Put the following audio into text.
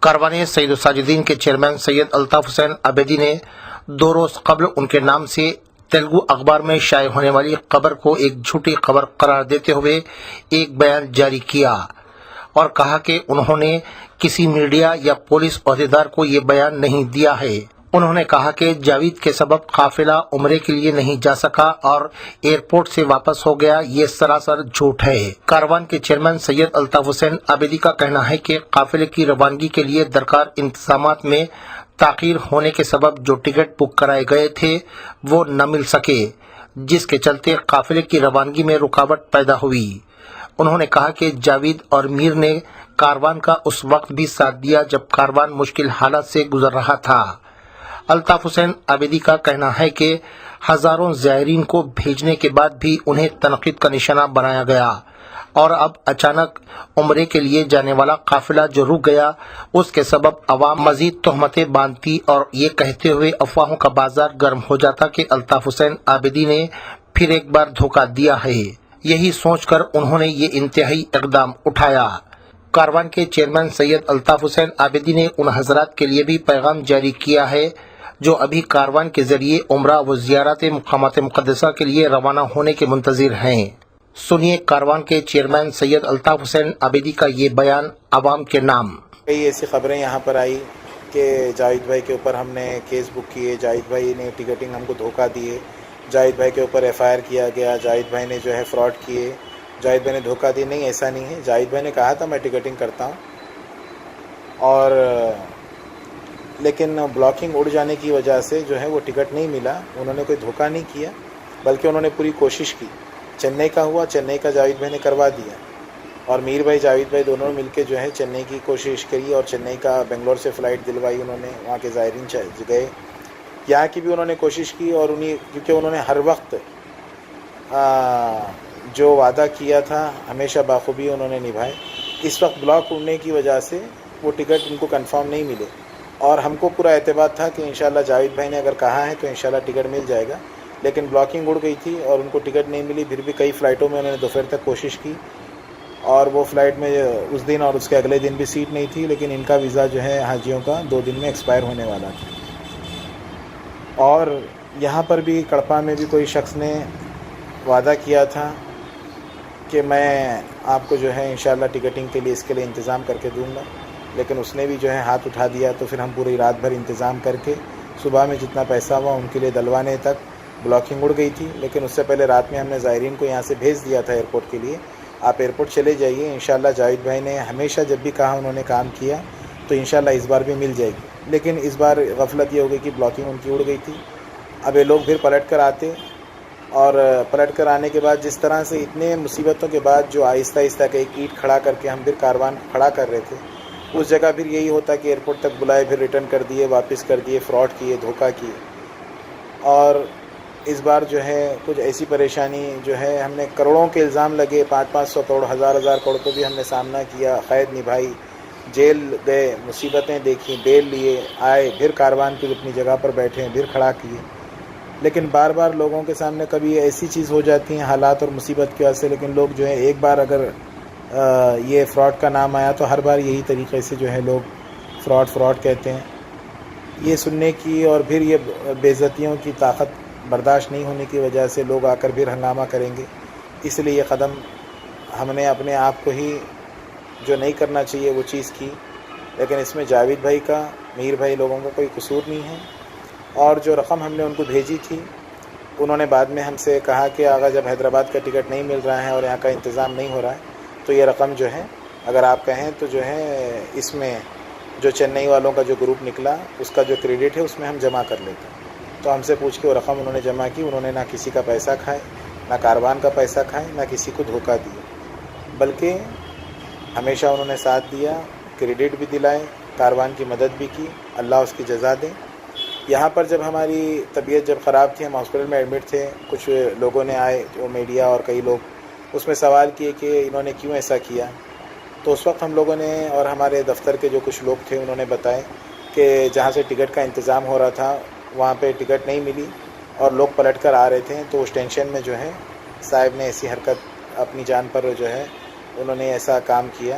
کاروان سید الساجدین کے چیئرمین سید الطاف حسین عابدی نے 2 روز قبل ان کے نام سے تیلگو اخبار میں شائع ہونے والی خبر کو ایک جھوٹی خبر قرار دیتے ہوئے ایک بیان جاری کیا اور کہا کہ انہوں نے کسی میڈیا یا پولیس عہدیدار کو یہ بیان نہیں دیا ہے۔ انہوں نے کہا کہ جاوید کے سبب قافلہ عمرے کے لیے نہیں جا سکا اور ایئرپورٹ سے واپس ہو گیا، یہ سراسر جھوٹ ہے۔ کاروان کے چیئرمین سید الطاف حسین عابدی کا کہنا ہے کہ قافلے کی روانگی کے لیے درکار انتظامات میں تاخیر ہونے کے سبب جو ٹکٹ بک کرائے گئے تھے وہ نہ مل سکے، جس کے چلتے قافلے کی روانگی میں رکاوٹ پیدا ہوئی۔ انہوں نے کہا کہ جاوید اور میر نے کاروان کا اس وقت بھی ساتھ دیا جب کاروان مشکل حالات سے گزر رہا تھا۔ الطاف حسین عابدی کا کہنا ہے کہ ہزاروں زائرین کو بھیجنے کے بعد بھی انہیں تنقید کا نشانہ بنایا گیا اور اب اچانک عمرے کے لیے جانے والا قافلہ جو رک گیا اس کے سبب عوام مزید تہمتیں باندھتی اور یہ کہتے ہوئے افواہوں کا بازار گرم ہو جاتا کہ الطاف حسین عابدی نے پھر ایک بار دھوکہ دیا ہے۔ یہی سوچ کر انہوں نے یہ انتہائی اقدام اٹھایا۔ کاروان کے چیئرمین سید الطاف حسین عابدی نے ان حضرات کے لیے بھی پیغام جاری کیا ہے جو ابھی کاروان کے ذریعے عمرہ و زیارت مقامات مقدسہ کے لیے روانہ ہونے کے منتظر ہیں۔ سنیے کاروان کے چیئرمین سید الطاف حسین عابدی کا یہ بیان عوام کے نام۔ کئی ایسی خبریں یہاں پر آئی کہ جاوید بھائی کے اوپر ہم نے کیس بک کیے، جاوید بھائی نے ٹکٹنگ ہم کو دھوکہ دیے، جاوید بھائی کے اوپر FIR کیا گیا، جاوید بھائی نے جو ہے فراڈ کیے، جاوید بھائی نے دھوکہ دی۔ نہیں، ایسا نہیں ہے۔ جاوید بھائی نے کہا تھا میں ٹکٹنگ کرتا ہوں، اور لیکن بلاکنگ اڑ جانے کی وجہ سے جو ہے وہ ٹکٹ نہیں ملا۔ انہوں نے کوئی دھوکہ نہیں کیا بلکہ انہوں نے پوری کوشش کی۔ چنئی کا ہوا، چنئی کا جاوید بھائی نے کروا دیا، اور میر بھائی جاوید بھائی دونوں مل کے جو ہے چنئی کی کوشش کری اور چنئی کا بنگلور سے فلائٹ دلوائی انہوں نے، وہاں کے زائرین گئے۔ یہاں کی بھی انہوں نے کوشش کی، اور کیونکہ انہوں نے ہر وقت جو وعدہ کیا تھا ہمیشہ بخوبی انہوں نے نبھائے۔ اس وقت بلاک اڑنے کی وجہ سے وہ ٹکٹ ان کو کنفرم نہیں ملے، اور ہم کو پورا اعتماد تھا کہ انشاءاللہ جاوید بھائی نے اگر کہا ہے تو انشاءاللہ ٹکٹ مل جائے گا، لیکن بلاکنگ اڑ گئی تھی اور ان کو ٹکٹ نہیں ملی۔ پھر بھی کئی فلائٹوں میں انہوں نے دوپہر تک کوشش کی، اور وہ فلائٹ میں اس دن اور اس کے اگلے دن بھی سیٹ نہیں تھی، لیکن ان کا ویزا جو ہے حاجیوں کا 2 دن میں ایکسپائر ہونے والا تھا۔ اور یہاں پر بھی کڑپا میں بھی کوئی شخص نے وعدہ کیا تھا کہ میں آپ کو جو ہے انشاءاللہ ٹکٹنگ کے لیے اس کے لیے انتظام کر کے دوں گا، لیکن اس نے بھی جو ہے ہاتھ اٹھا دیا۔ تو پھر ہم پوری رات بھر انتظام کر کے صبح میں جتنا پیسہ ہوا ان کے لیے دلوانے تک بلاکنگ اڑ گئی تھی، لیکن اس سے پہلے رات میں ہم نے زائرین کو یہاں سے بھیج دیا تھا ایئرپورٹ کے لیے، آپ ایئرپورٹ چلے جائیے۔ انشاءاللہ جاوید بھائی نے ہمیشہ جب بھی کہا انہوں نے کام کیا، تو انشاءاللہ اس بار بھی مل جائے گی، لیکن اس بار غفلت یہ ہو گئی کہ بلاکنگ ان کی اڑ گئی تھی۔ اب یہ لوگ پھر پلٹ کر آتے، اور پلٹ کر آنے کے بعد جس طرح سے اتنے مصیبتوں کے بعد جو آہستہ آہستہ کہ ایک اینٹ کھڑا کر کے ہم پھر کاروان کھڑا کر رہے تھے، اس جگہ پھر یہی ہوتا کہ ایئرپورٹ تک بلائے، پھر ریٹرن کر دیے، واپس کر دیے، فراڈ کیے، دھوکہ کیے۔ اور اس بار جو ہے کچھ ایسی پریشانی جو ہے، ہم نے کروڑوں کے الزام لگے، 500 کروڑ، ہزار کروڑ کو بھی ہم نے سامنا کیا، قید نبھائی، جیل گئے، مصیبتیں دیکھیں، بیل لیے، آئے، پھر کاروان کی اپنی جگہ پر بیٹھے، پھر کھڑا کیے، لیکن بار بار لوگوں کے سامنے کبھی ایسی چیز ہو جاتی ہیں حالات اور مصیبت کی وجہ سے، لیکن لوگ جو ہے ایک بار اگر یہ فراڈ کا نام آیا تو ہر بار یہی طریقے سے جو ہے لوگ فراڈ کہتے ہیں۔ یہ سننے کی اور پھر یہ بے عزتیوں کی طاقت برداشت نہیں ہونے کی وجہ سے لوگ آ کر پھر ہنگامہ کریں گے، اس لیے یہ قدم ہم نے اپنے آپ کو ہی جو نہیں کرنا چاہیے وہ چیز کی، لیکن اس میں جاوید بھائی کا، میر بھائی لوگوں کا کوئی قصور نہیں ہے۔ اور جو رقم ہم نے ان کو بھیجی تھی، انہوں نے بعد میں ہم سے کہا کہ آغا جب حیدرآباد کا ٹکٹ نہیں مل رہا ہے اور یہاں کا انتظام نہیں ہو رہا ہے تو یہ رقم جو ہے اگر آپ کہیں تو جو ہے اس میں جو چنئی والوں کا جو گروپ نکلا اس کا جو کریڈٹ ہے اس میں ہم جمع کر لیتے ہیں۔ تو ہم سے پوچھ کے وہ رقم انہوں نے جمع کی۔ انہوں نے نہ کسی کا پیسہ کھائے، نہ کاروان کا پیسہ کھائے، نہ کسی کو دھوکہ دیا، بلکہ ہمیشہ انہوں نے ساتھ دیا، کریڈٹ بھی دلائے، کاروان کی مدد بھی کی، اللہ اس کی جزا دے۔ یہاں پر جب ہماری طبیعت جب خراب تھی، ہم ہاسپٹل میں ایڈمٹ تھے، کچھ لوگوں نے آئے جو میڈیا اور کئی لوگ اس میں سوال کیے کہ انہوں نے کیوں ایسا کیا، تو اس وقت ہم لوگوں نے اور ہمارے دفتر کے جو کچھ لوگ تھے انہوں نے بتائے کہ جہاں سے ٹکٹ کا انتظام ہو رہا تھا وہاں پہ ٹکٹ نہیں ملی اور لوگ پلٹ کر آ رہے تھے، تو اس ٹینشن میں جو ہے صاحب نے ایسی حرکت اپنی جان پر جو ہے انہوں نے ایسا کام کیا۔